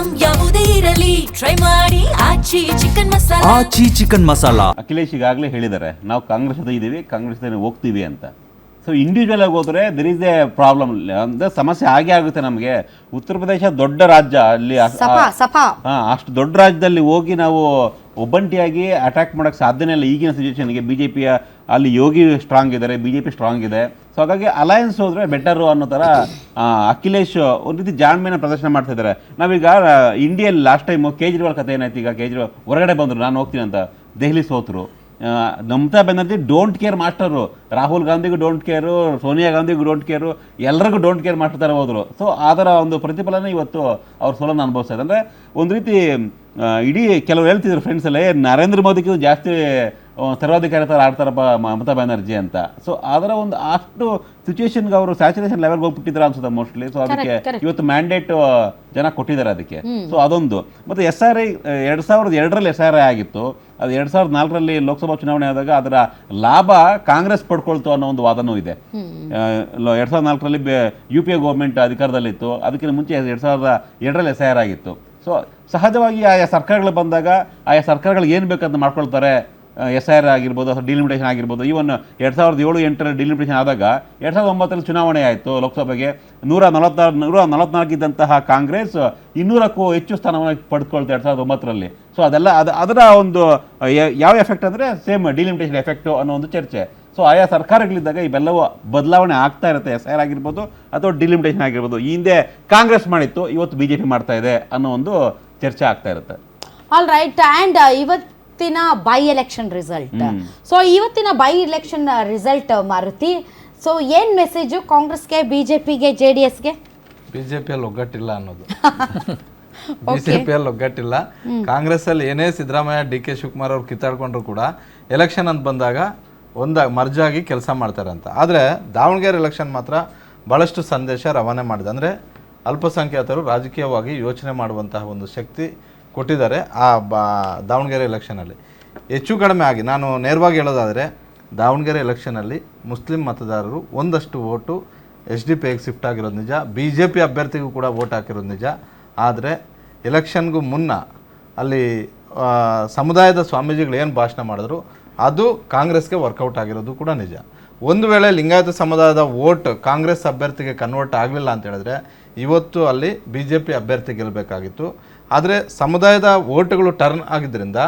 Item ಯಾವುದೇ ಇರಲಿ try ಮಾಡಿ ಆಚಿ ಚಿಕನ್ ಮಸಾಲಾ. ಅಖಿಲೇಶ್ ಈಗಾಗಲೇ ಹೇಳಿದ್ದಾರೆ, ನಾವು ಕಾಂಗ್ರೆಸ್ ಜೊತೆ ಇದ್ದೀವಿ, ಕಾಂಗ್ರೆಸ್ ಜೊತೆ ಹೋಗ್ತೀವಿ ಅಂತ. ಸೊ ಇಂಡಿವಿಜುವಲ್ ಆಗಿ ಹೋದರೆ ದರ್ ಈಸ್ ಎ ಪ್ರಾಬ್ಲಮ್, ಅಂದರೆ ಸಮಸ್ಯೆ ಆಗೇ ಆಗುತ್ತೆ ನಮಗೆ. ಉತ್ತರ ಪ್ರದೇಶ ದೊಡ್ಡ ರಾಜ್ಯ, ಅಲ್ಲಿ ಅಷ್ಟು ದೊಡ್ಡ ರಾಜ್ಯದಲ್ಲಿ ಹೋಗಿ ನಾವು ಒಬ್ಬಂಟಿಯಾಗಿ ಅಟ್ಯಾಕ್ ಮಾಡೋಕ್ಕೆ ಸಾಧ್ಯನೇ ಇಲ್ಲ ಈಗಿನ ಸಿಚುವೇಶನ್ಗೆ. ಬಿ ಜೆ ಪಿಯ ಅಲ್ಲಿ ಯೋಗಿ ಸ್ಟ್ರಾಂಗ್ ಇದ್ದಾರೆ, ಬಿ ಜೆ ಪಿ ಸ್ಟ್ರಾಂಗ್ ಇದೆ. ಸೊ ಹಾಗಾಗಿ ಅಲಯನ್ಸ್ ಹೋದರೆ ಬೆಟರು ಅನ್ನೋ ಥರ ಅಖಿಲೇಶ್ ಒಂದು ರೀತಿ ಜಾಣ್ಮೆನ ಪ್ರದರ್ಶನ ಮಾಡ್ತಾ ಇದ್ದಾರೆ. ನಾವೀಗ ಇಂಡಿಯಲ್ಲಿ ಲಾಸ್ಟ್ ಟೈಮು ಕೇಜ್ರಿವಾಲ್ ಕಥೆ ಏನಾಯ್ತು, ಈಗ ಕೇಜ್ರಿವಾಲ್ ಹೊರಗಡೆ ಬಂದರು, ನಾನು ಹೋಗ್ತೀನಿ ಅಂತ, ದೆಹಲಿ ಸೋತರು. Mamata Banerjee don't care master, Rahul ಗಾಂಧಿಗೂ ಡೋಂಟ್ ಕೇರು, ಸೋನಿಯಾ ಗಾಂಧಿಗೂ ಡೋಂಟ್ ಕೇರು, ಎಲ್ಲರಿಗೂ ಡೋಂಟ್ ಕೇರ್ ಮಾಸ್ಟರ್ ಥರ ಹೋದರು. ಸೊ ಅದರ ಒಂದು ಪ್ರತಿಫಲನ ಇವತ್ತು ಅವ್ರ ಸೋಲನ್ನು ಅನುಭವಿಸ್ತಾ ಇದೆ. ಅಂದರೆ ಒಂದು ರೀತಿ ಇಡೀ ಕೆಲವರು ಹೇಳ್ತಿದ್ರು ಫ್ರೆಂಡ್ಸ್ ಎಲ್ಲ, ನರೇಂದ್ರ ಮೋದಿಗೂ ಜಾಸ್ತಿ ಸರ್ವಾಧಿಕಾರಿ ಥರ ಆಡ್ತಾರಪ್ಪ ಮಮತಾ ಬ್ಯಾನರ್ಜಿ ಅಂತ. ಸೊ ಅದರ ಒಂದು ಅಷ್ಟು ಸಿಚುವೇಶನ್ಗೆ ಅವರು ಸ್ಯಾಚುರೇಷನ್ ಲೆವೆಲ್ಗೆ ಹೋಗ್ಬಿಟ್ಟಿದ್ದಾರೆ ಅನ್ಸುತ್ತೆ ಮೋಸ್ಟ್ಲಿ. ಸೊ ಅದಕ್ಕೆ ಇವತ್ತು ಮ್ಯಾಂಡೇಟ್ ಜನ ಕೊಟ್ಟಿದ್ದಾರೆ ಅದಕ್ಕೆ. ಸೊ ಅದೊಂದು. ಮತ್ತು SRI 2002ರಲ್ಲಿ SRI ಆಗಿತ್ತು, ಅದು 2004ರಲ್ಲಿ ಲೋಕಸಭಾ ಚುನಾವಣೆ ಆದಾಗ ಅದರ ಲಾಭ ಕಾಂಗ್ರೆಸ್ ಪಡ್ಕೊಳ್ತು ಅನ್ನೋ ಒಂದು ವಾದನೂ ಇದೆ. 2004ರಲ್ಲಿ UPA ಗೌರ್ಮೆಂಟ್ ಅಧಿಕಾರದಲ್ಲಿತ್ತು, ಅದಕ್ಕಿಂತ ಮುಂಚೆ 2002ರಲ್ಲಿ SIR ಆಗಿತ್ತು. ಸೊ ಸಹಜವಾಗಿ ಆಯಾ ಸರ್ಕಾರಗಳು ಬಂದಾಗ ಆಯಾ ಸರ್ಕಾರಗಳು ಏನು ಬೇಕಂತ ಮಾಡ್ಕೊಳ್ತಾರೆ. SIR ಆಗಿರ್ಬೋದು ಅಥವಾ ಡಿಲಿಮಿಟೇಷನ್ ಆಗಿರ್ಬೋದು. ಈವನ್ 2007-08ರಲ್ಲಿ ಡಿಲಿಮಿಟೇಷನ್ ಆದಾಗ 2009ರಲ್ಲಿ ಚುನಾವಣೆ ಆಯಿತು ಲೋಕಸಭೆಗೆ. 144 ಇದ್ದಂತಹ ಕಾಂಗ್ರೆಸ್ 200ಕ್ಕೂ ಹೆಚ್ಚು ಸ್ಥಾನವನ್ನು ಪಡೆದುಕೊಳ್ತು 2009ರಲ್ಲಿ. ಸೊ ಅದೆಲ್ಲ ಅದರ ಒಂದು ಯಾವ ಎಫೆಕ್ಟ್ ಅಂದರೆ ಸೇಮ್ ಡಿಲಿಮಿಟೇಷನ್ ಎಫೆಕ್ಟು ಅನ್ನೋ ಒಂದು ಚರ್ಚೆ. ಸೊ ಆಯಾ ಸರ್ಕಾರಗಳಿದ್ದಾಗ ಇವೆಲ್ಲವೂ ಬದಲಾವಣೆ ಆಗ್ತಾ ಇರುತ್ತೆ, SIR ಆಗಿರ್ಬೋದು ಅಥವಾ ಡಿಲಿಮಿಟೇಷನ್ ಆಗಿರ್ಬೋದು. ಈ ಹಿಂದೆ ಕಾಂಗ್ರೆಸ್ ಮಾಡಿತ್ತು, ಇವತ್ತು BJP ಮಾಡ್ತಾ ಇದೆ ಅನ್ನೋ ಒಂದು ಚರ್ಚೆ ಆಗ್ತಾ ಇರುತ್ತೆ. All right. ಆ್ಯಂಡ್ ಇವತ್ತಿನ ಬೈ ಎಲೆಕ್ಷನ್ ರಿಸಲ್ಟ್, ಸೊ ಇವತ್ತಿನ by election result Maruti, so ಏನು ಮೆಸೇಜು ಕಾಂಗ್ರೆಸ್ಗೆ, BJPಗೆ, JDSಗೆ? BJPಯಲ್ಲಿ ಒಗ್ಗಟ್ಟಿಲ್ಲ ಅನ್ನೋದು. BJPಯಲ್ಲಿ ಒಗ್ಗಟ್ಟಿಲ್ಲ. ಕಾಂಗ್ರೆಸ್ ಅಲ್ಲಿ ಏನೇ ಸಿದ್ದರಾಮಯ್ಯ DK ಶಿವಕುಮಾರ್ ಅವ್ರು ಕಿತ್ತಾಡ್ಕೊಂಡ್ರು ಕೂಡ ಎಲೆಕ್ಷನ್ ಅಂತ ಬಂದಾಗ ಮರ್ಜ್ ಆಗಿ ಕೆಲಸ ಮಾಡ್ತಾರೆ ಅಂತ. ಆದರೆ ದಾವಣಗೆರೆ ಎಲೆಕ್ಷನ್ ಮಾತ್ರ ಭಾಳಷ್ಟು ಸಂದೇಶ ರವಾನೆ ಮಾಡಿದೆ. ಅಂದರೆ ಅಲ್ಪಸಂಖ್ಯಾತರು ರಾಜಕೀಯವಾಗಿ ಯೋಚನೆ ಮಾಡುವಂತಹ ಒಂದು ಶಕ್ತಿ ಕೊಟ್ಟಿದ್ದಾರೆ ಆ ದಾವಣಗೆರೆ ಎಲೆಕ್ಷನಲ್ಲಿ. ಹೆಚ್ಚು ಕಡಿಮೆ ಆಗಿ ನಾನು ನೇರವಾಗಿ ಹೇಳೋದಾದರೆ, ದಾವಣಗೆರೆ ಎಲೆಕ್ಷನಲ್ಲಿ ಮುಸ್ಲಿಂ ಮತದಾರರು ಒಂದಷ್ಟು ಓಟು SDPಗೆ ಶಿಫ್ಟ್ ಆಗಿರೋದು ನಿಜ, BJP ಅಭ್ಯರ್ಥಿಗೂ ಕೂಡ ಓಟ್ ಹಾಕಿರೋದು ನಿಜ. ಆದರೆ ಎಲೆಕ್ಷನ್ಗೂ ಮುನ್ನ ಅಲ್ಲಿ ಸಮುದಾಯದ ಸ್ವಾಮೀಜಿಗಳು ಏನು ಭಾಷಣ ಮಾಡಿದ್ರು ಅದು ಕಾಂಗ್ರೆಸ್ಗೆ ವರ್ಕೌಟ್ ಆಗಿರೋದು ಕೂಡ ನಿಜ. ಒಂದು ವೇಳೆ ಲಿಂಗಾಯತ ಸಮುದಾಯದ ವೋಟ್ ಕಾಂಗ್ರೆಸ್ ಅಭ್ಯರ್ಥಿಗೆ ಕನ್ವರ್ಟ್ ಆಗಲಿಲ್ಲ ಅಂತ ಹೇಳಿದ್ರೆ ಇವತ್ತು ಅಲ್ಲಿ BJP ಅಭ್ಯರ್ಥಿ ಗೆಲ್ಲಬೇಕಾಗಿತ್ತು. ಆದರೆ ಸಮುದಾಯದ ವೋಟ್ಗಳು ಟರ್ನ್ ಆಗಿದ್ದರಿಂದ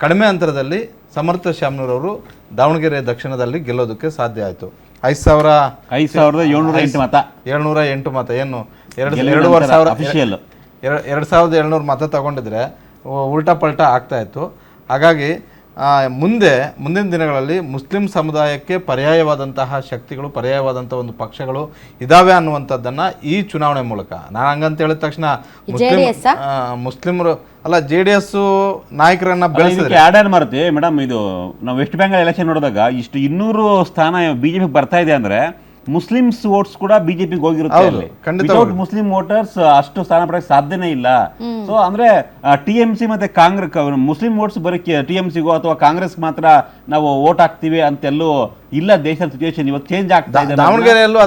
ಕಡಿಮೆ ಅಂತರದಲ್ಲಿ ಸಮರ್ಥ ಶ್ಯಾಮ್ನೂರವರು ದಾವಣಗೆರೆ ದಕ್ಷಿಣದಲ್ಲಿ ಗೆಲ್ಲೋದಕ್ಕೆ ಸಾಧ್ಯ ಆಯಿತು. 5,708 ಮತ, 708 ಮತ, ಏನು 2,700 ಮತ ತಗೊಂಡಿದ್ರೆ ಉಲ್ಟಾ ಪಲ್ಟಾ ಆಗ್ತಾ ಇತ್ತು. ಹಾಗಾಗಿ ಮುಂದಿನ ದಿನಗಳಲ್ಲಿ ಮುಸ್ಲಿಂ ಸಮುದಾಯಕ್ಕೆ ಪರ್ಯಾಯವಾದಂತಹ ಶಕ್ತಿಗಳು, ಪರ್ಯಾಯವಾದಂಥ ಒಂದು ಪಕ್ಷಗಳು ಇದಾವೆ ಅನ್ನುವಂಥದ್ದನ್ನು ಈ ಚುನಾವಣೆ ಮೂಲಕ, ನಾನು ಹಂಗಂತ ಹೇಳಿದ ತಕ್ಷಣ ಮುಸ್ಲಿಮರು ಅಲ್ಲ JDS ನಾಯಕರನ್ನ ಬೆಳೆಸಿದ್ರೆ ಆಡ್ ಮಾಡ್ತೀವಿ ಮೇಡಮ್. ಇದು ನಾವು ವೆಸ್ಟ್ ಬೆಂಗಾಲ್ ಎಲೆಕ್ಷನ್ ನೋಡಿದಾಗ ಇಷ್ಟು 200 ಸ್ಥಾನ BJP ಬರ್ತಾ ಇದೆ ಅಂದರೆ ಮುಸ್ಲಿಮ್ಸ್ ವೋಟ್ಸ್ ಕೂಡ BJPಗೆ ಹೋಗಿರುತ್ತೆ. ವಿತೌಟ್ ಮುಸ್ಲಿಂ ವೋಟರ್ಸ್ ಅಷ್ಟು ಸ್ಥಾನ ಪಡೆಯಕ್ಕೆ ಸಾಧ್ಯನೇ ಇಲ್ಲ. ಸೊ ಅಂದ್ರೆ TMC ಮತ್ತೆ ಕಾಂಗ್ರೆಸ್ ಮುಸ್ಲಿಂ ವೋಟ್ಸ್ ಬರೀ TMCಗೋ ಅಥವಾ ಕಾಂಗ್ರೆಸ್ ಮಾತ್ರ ನಾವು ವೋಟ್ ಹಾಕ್ತಿವಿ ಅಂತೆಲ್ಲೂ ಇಲ್ಲ. ದೇಶದ ಸಿಚುವೇಶನ್ ಇವತ್ತು ಚೇಂಜ್ ಆಗ್ತಾ ಇದೆ. ದಾವಣಗೆರೆಯಲ್ಲೂ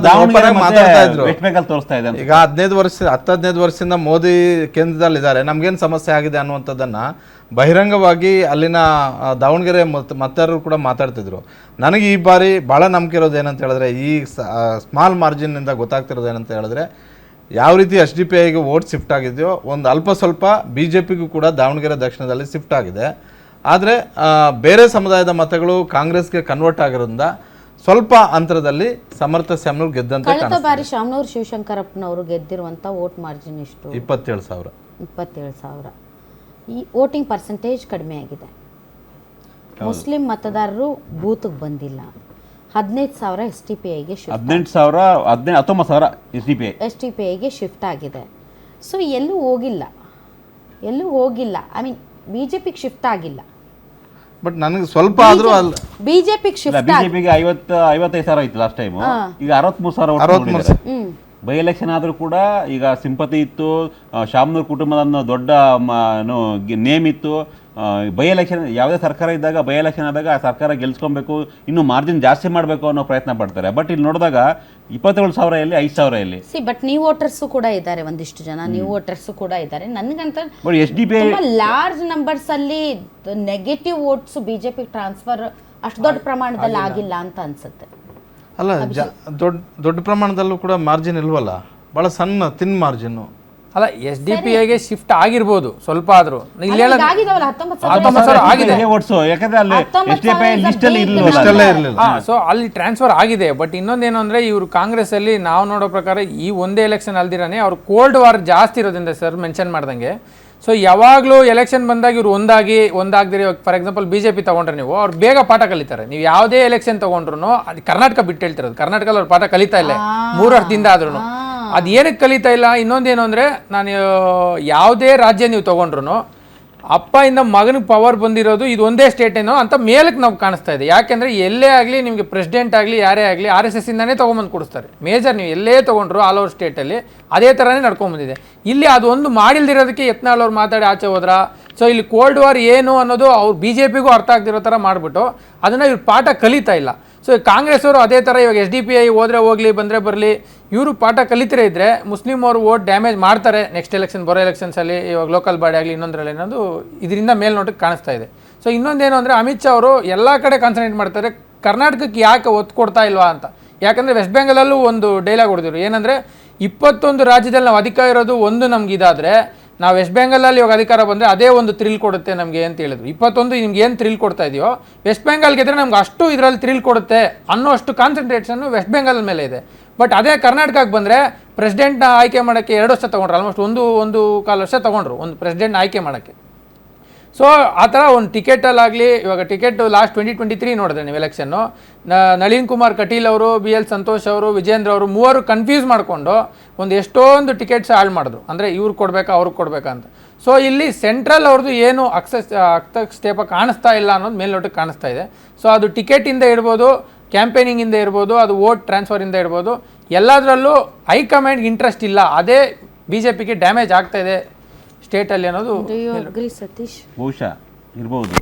ವೆಸ್ಟ್ ಬೆಂಗಾಲ್ ತೋರಿಸ್ತಾ ಇದೆ. ಈಗ 10-15 ವರ್ಷದಿಂದ ಮೋದಿ ಕೇಂದ್ರದಲ್ಲಿದ್ದಾರೆ, ನಮ್ಗೇನು ಸಮಸ್ಯೆ ಆಗಿದೆ ಅನ್ನುವಂಥದ್ದನ್ನ ಬಹಿರಂಗವಾಗಿ ಅಲ್ಲಿನ ದಾವಣಗೆರೆ ಮತದಾರರು ಕೂಡ ಮಾತಾಡ್ತಿದ್ರು. ನನಗೆ ಈ ಬಾರಿ ಭಾಳ ನಂಬಿಕೆ ಇರೋದು ಏನಂತ ಹೇಳಿದ್ರೆ, ಈ ಸ್ಮಾಲ್ ಮಾರ್ಜಿನ್ನಿಂದ ಗೊತ್ತಾಗ್ತಿರೋದು ಏನಂತ ಹೇಳಿದ್ರೆ, ಯಾವ ರೀತಿ SDPIಗೆ ವೋಟ್ ಶಿಫ್ಟ್ ಆಗಿದೆಯೋ ಒಂದು ಅಲ್ಪ ಸ್ವಲ್ಪ BJPಗೂ ಕೂಡ ದಾವಣಗೆರೆ ದಕ್ಷಿಣದಲ್ಲಿ ಶಿಫ್ಟ್ ಆಗಿದೆ. ಆದರೆ ಬೇರೆ ಸಮುದಾಯದ ಮತಗಳು ಕಾಂಗ್ರೆಸ್ಗೆ ಕನ್ವರ್ಟ್ ಆಗಿರೋದ್ರಿಂದ ಸ್ವಲ್ಪ ಅಂತರದಲ್ಲಿ ಸಮರ್ಥ ಶ್ಯಾಮ್ನೂರ್ ಗೆದ್ದಂತೆ ಕಳೆದ ಬಾರಿ ಶಾಮನೂರು ಶಿವಶಂಕರಪ್ಪನವರು ಗೆದ್ದಿರುವಂಥ ವೋಟ್ ಮಾರ್ಜಿನ್ ಎಷ್ಟು? 27,000. ಈ ವೋಟಿಂಗ್ ಪರ್ಸೆಂಟೇಜ್ ಕಡಿಮೆ ಆಗಿದೆ. ಮುಸ್ಲಿಂ ಮತದಾರರು ಬೂತ್ಗೆ ಬಂದಿಲ್ಲ. 15,000 SDPIಗೆ ಶಿಫ್ಟ್, 19,000 SDPIಗೆ ಶಿಫ್ಟ್ ಆಗಿದೆ. ಸೊ ಎಲ್ಲೂ ಹೋಗಿಲ್ಲ. ಐ ಮೀನ್ BJPಗೆ ಶಿಫ್ಟ್ ಆಗಿಲ್ಲ. ಬಟ್ ನನಗೆ ಸ್ವಲ್ಪ ಆದರೂ BJPಗೆ ಶಿಫ್ಟ್ BJPಗೆ 55,000 ಇತ್ತು ಲಾಸ್ಟ್ ಟೈಮ್, ಈಗ 63,000. ಬೈ ಎಲೆಕ್ಷನ್ ಆದರೂ ಕೂಡ ಈಗ ಸಿಂಪತಿ ಇತ್ತು, ಶಾಮನೂರ್ ಕುಟುಂಬದ ಅನ್ನೋ ದೊಡ್ಡ ನೇಮ್ ಇತ್ತು. ಬೈ ಎಲೆಕ್ಷನ್ ಯಾವುದೇ ಸರ್ಕಾರ ಇದ್ದಾಗ ಬೈ ಎಲೆಕ್ಷನ್ ಆದಾಗ ಆ ಸರ್ಕಾರ ಗೆಲ್ಸ್ಕೊಬೇಕು, ಇನ್ನೂ ಮಾರ್ಜಿನ್ ಜಾಸ್ತಿ ಮಾಡಬೇಕು ಅನ್ನೋ ಪ್ರಯತ್ನ ಪಡ್ತಾರೆ. ಬಟ್ ಇಲ್ಲಿ ನೋಡಿದಾಗ 27,000 ಎಲ್ಲಿ 5,000 ಎಲ್ಲಿ ಬಟ್ ನ್ಯೂ ವೋಟರ್ಸು ಕೂಡ ಇದ್ದಾರೆ, ಒಂದಿಷ್ಟು ಜನ ನ್ಯೂ ವೋಟರ್ಸು ಕೂಡ ಇದ್ದಾರೆ. ನನಗಂತ SDP ಲಾರ್ಜ್ ನಂಬರ್ಸ್ ಅಲ್ಲಿ ನೆಗೆಟಿವ್ ವೋಟ್ಸ್ ಬಿಜೆಪಿ ಟ್ರಾನ್ಸ್ಫರ್ ಅಷ್ಟು ದೊಡ್ಡ ಪ್ರಮಾಣದಲ್ಲಿ ಆಗಿಲ್ಲ ಅಂತ ಅನ್ಸುತ್ತೆ. ಅಲ್ಲ, ದೊಡ್ಡ ಪ್ರಮಾಣದಲ್ಲೂ ಕೂಡ ಮಾರ್ಜಿನ್ ಇಲ್ವಲ್ಲ, ಬಹಳ ಸಣ್ಣ ತಿನ್ ಮಾರ್ಜಿನ್. ಅಲ್ಲ, SDPIಗೆ ಶಿಫ್ಟ್ ಆಗಿರ್ಬೋದು ಸ್ವಲ್ಪ ಆದ್ರೂ. ಇಲ್ಲಿ ಆಗಿದಾವಲ್ಲ 19,000 ಆಗಿದೆ. ಯಾಕಂದ್ರೆ ಅಲ್ಲಿ SDPI ಲಿಸ್ಟ್ ಅಲ್ಲಿ ಇರಲಿಲ್ಲ. ಸೊ ಅಲ್ಲಿ ಟ್ರಾನ್ಸ್ಫರ್ ಆಗಿದೆ. ಬಟ್ ಇನ್ನೊಂದೇನು ಅಂದ್ರೆ ಇವರು ಕಾಂಗ್ರೆಸ್ ಅಲ್ಲಿ ನಾವು ನೋಡೋ ಪ್ರಕಾರ ಈ ಒಂದೇ ಎಲೆಕ್ಷನ್ ಅಲ್ದಿರಾನೆ ಅವ್ರು ಕೋಲ್ಡ್ ವಾರ್ ಜಾಸ್ತಿ ಇರೋದ್ರಿಂದ ಸರ್ ಮೆನ್ಷನ್ ಮಾಡ್ದಂಗೆ. ಸೊ ಯಾವಾಗಲೂ ಎಲೆಕ್ಷನ್ ಬಂದಾಗ ಇವ್ರು ಒಂದಾಗದಿರಿ. ಫಾರ್ ಎಕ್ಸಾಂಪಲ್ BJP ತಗೊಂಡ್ರೆ ನೀವು ಅವ್ರು ಬೇಗ ಪಾಠ ಕಲಿತಾರೆ. ನೀವು ಯಾವುದೇ ಎಲೆಕ್ಷನ್ ತಗೊಂಡ್ರು ಅದು ಕರ್ನಾಟಕ ಬಿಟ್ಟು ಹೇಳ್ತಿರೋದು, ಕರ್ನಾಟಕದಲ್ಲಿ ಅವ್ರು ಪಾಠ ಕಲಿತಾ ಇಲ್ಲ 3 ವರ್ಷದಿಂದ ಆದ್ರೂ. ಅದು ಏನಕ್ಕೆ ಕಲಿತಾ ಇಲ್ಲ, ಇನ್ನೊಂದೇನು ಅಂದರೆ ನಾನು ಯಾವುದೇ ರಾಜ್ಯ ನೀವು ತೊಗೊಂಡ್ರು ಅಪ್ಪ ಇಂದ ಮಗನಿಗೆ ಪವರ್ ಬಂದಿರೋದು ಇದು ಒಂದೇ ಸ್ಟೇಟ್ ಏನೋ ಅಂತ ಮೇಲಕ್ಕೆ ನಾವು ಕಾಣಿಸ್ತಾ ಇದೆ. ಯಾಕೆಂದರೆ ಎಲ್ಲೇ ಆಗಲಿ ನಿಮಗೆ ಪ್ರೆಸಿಡೆಂಟ್ ಆಗಲಿ ಯಾರೇ ಆಗಲಿ RSS ಇಂದಾನೇ ತೊಗೊಂಬಂದು ಕೊಡಿಸ್ತಾರೆ. ಮೇಜರ್ ನೀವು ಎಲ್ಲೇ ತೊಗೊಂಡ್ರು ಆಲ್ ಓವರ್ ಸ್ಟೇಟಲ್ಲಿ ಅದೇ ಥರನೇ ನಡ್ಕೊಂಬಂದಿದೆ. ಇಲ್ಲಿ ಅದು ಒಂದು ಮಾಡಿಲ್ದಿರೋದಕ್ಕೆ ಯತ್ನಾಳ್ ಅವ್ರು ಮಾತಾಡಿ ಆಚೆ ಹೋದ್ರ. ಸೊ ಇಲ್ಲಿ ಕೋಲ್ಡ್ ವಾರ್ ಏನು ಅನ್ನೋದು ಅವ್ರು BJPಗೂ ಅರ್ಥ ಆಗ್ದಿರೋ ಥರ ಮಾಡಿಬಿಟ್ಟು ಅದನ್ನು ಇವ್ರು ಪಾಠ ಕಲಿತಾ ಇಲ್ಲ. ಸೊ ಕಾಂಗ್ರೆಸ್ ಅವರು ಅದೇ ಥರ ಇವಾಗ SDPI ಹೋದರೆ ಹೋಗಲಿ ಬಂದರೆ ಬರಲಿ, ಇವರು ಪಾಠ ಕಲಿತರೇ ಇದ್ದರೆ ಮುಸ್ಲಿಂ ಅವರು ವೋಟ್ ಡ್ಯಾಮೇಜ್ ಮಾಡ್ತಾರೆ ನೆಕ್ಸ್ಟ್ ಎಲೆಕ್ಷನ್, ಬರೋ ಎಲೆಕ್ಷನ್ಸಲ್ಲಿ, ಇವಾಗ ಲೋಕಲ್ ಬಾಡಿ ಆಗಲಿ ಇನ್ನೊಂದರಲ್ಲಿ ಅನ್ನೋದು ಇದರಿಂದ ಮೇಲ್ನೋಟಕ್ಕೆ ಕಾಣಿಸ್ತಾ ಇದೆ. ಸೊ ಇನ್ನೊಂದೇನು ಅಂದರೆ ಅಮಿತ್ ಶಾ ಅವರು ಎಲ್ಲ ಕಡೆ ಕಾನ್ಸಂಟ್ರೇಟ್ ಮಾಡ್ತಾರೆ, ಕರ್ನಾಟಕಕ್ಕೆ ಯಾಕೆ ಒತ್ತು ಕೊಡ್ತಾ ಇಲ್ವಾ ಅಂತ. ಯಾಕಂದರೆ ವೆಸ್ಟ್ ಬೆಂಗಾಲಲ್ಲೂ ಒಂದು ಡೈಲಾಗ್ ಹೊಡೆದಿರು, ಏನಂದರೆ 21 ರಾಜ್ಯದಲ್ಲಿ ನಾವು ಅಧಿಕಾರ ಇರೋದು ಒಂದು ನಮ್ಗೆ ಇದಾದರೆ ನಾವು ವೆಸ್ಟ್ ಬೆಂಗಾಲಲ್ಲಿ ಇವಾಗ ಅಧಿಕಾರ ಬಂದರೆ ಅದೇ ಒಂದು ಥ್ರಿಲ್ ಕೊಡುತ್ತೆ ನಮಗೆ ಅಂತ ಹೇಳಿದ್ರು. 21 ನಿಮ್ಗೆ ಏನು ಥ್ರಿಲ್ ಕೊಡ್ತಾ ಇದೆಯೋ ವೆಸ್ಟ್ ಬೆಂಗಾಲ್ ಗೆದ್ರೆ ನಮ್ಗೆ ಅಷ್ಟು ಇದರಲ್ಲಿ ಥ್ರಿಲ್ ಕೊಡುತ್ತೆ ಅನ್ನೋ ಅಷ್ಟು ಕಾನ್ಸಂಟ್ರೇಷನ್ನು ವೆಸ್ಟ್ ಬೆಂಗಾಲ್ ಮೇಲೆ ಇದೆ. ಬಟ್ ಅದೇ ಕರ್ನಾಟಕಕ್ಕೆ ಬಂದರೆ ಪ್ರೆಸಿಡೆಂಟ್ನ ಆಯ್ಕೆ ಮಾಡೋಕ್ಕೆ 2 ವರ್ಷ ತೊಗೊಂಡ್ರು, ಆಲ್ಮೋಸ್ಟ್ ಒಂದು ಕಾಲು ವರ್ಷ ತೊಗೊಂಡ್ರು ಒಂದು ಪ್ರೆಸಿಡೆಂಟ್ನ ಆಯ್ಕೆ ಮಾಡೋಕ್ಕೆ. ಸೊ ಆ ಥರ ಒಂದು ಟಿಕೆಟಲ್ಲಾಗಲಿ, ಇವಾಗ ಟಿಕೆಟ್ ಲಾಸ್ಟ್ 2023 ನೋಡಿದ್ರೆ ನೀವು ಎಲೆಕ್ಷನ್ನು, ನಳಿನ್ ಕುಮಾರ್ ಕಟೀಲ್ ಅವರು, BL ಸಂತೋಷ್ ಅವರು, ವಿಜೇಂದ್ರ ಅವರು ಮೂವರು ಕನ್ಫ್ಯೂಸ್ ಮಾಡಿಕೊಂಡು ಒಂದು ಎಷ್ಟೊಂದು ಟಿಕೆಟ್ಸ್ ಹಾಳು ಮಾಡಿದ್ರು. ಅಂದರೆ ಇವ್ರು ಕೊಡಬೇಕಾ ಅವ್ರಿಗೆ ಕೊಡಬೇಕಾ ಅಂತ. ಸೊ ಇಲ್ಲಿ ಸೆಂಟ್ರಲ್ ಅವ್ರದ್ದು ಏನು ಹಸ್ತಕ್ಷೇಪ ಕಾಣಿಸ್ತಾ ಇಲ್ಲ ಅನ್ನೋದು ಮೇಲ್ನೋಟಕ್ಕೆ ಕಾಣಿಸ್ತಾ ಇದೆ. ಸೊ ಅದು ಟಿಕೆಟಿಂದ ಇರ್ಬೋದು, ಕ್ಯಾಂಪೇನಿಂಗಿಂದ ಇರ್ಬೋದು, ಅದು ವೋಟ್ ಟ್ರಾನ್ಸ್ಫರಿಂದ ಇರ್ಬೋದು, ಎಲ್ಲದರಲ್ಲೂ ಹೈಕಮಾಂಡ್ಗೆ ಇಂಟ್ರೆಸ್ಟ್ ಇಲ್ಲ. ಅದೇ BJPಗೆ ಡ್ಯಾಮೇಜ್ ಆಗ್ತಾ ಇದೆ ಸ್ಟೇಟಲ್ಲಿ ಅನ್ನೋದು ಬಹುಶಃ ಇರ್ಬೋದು.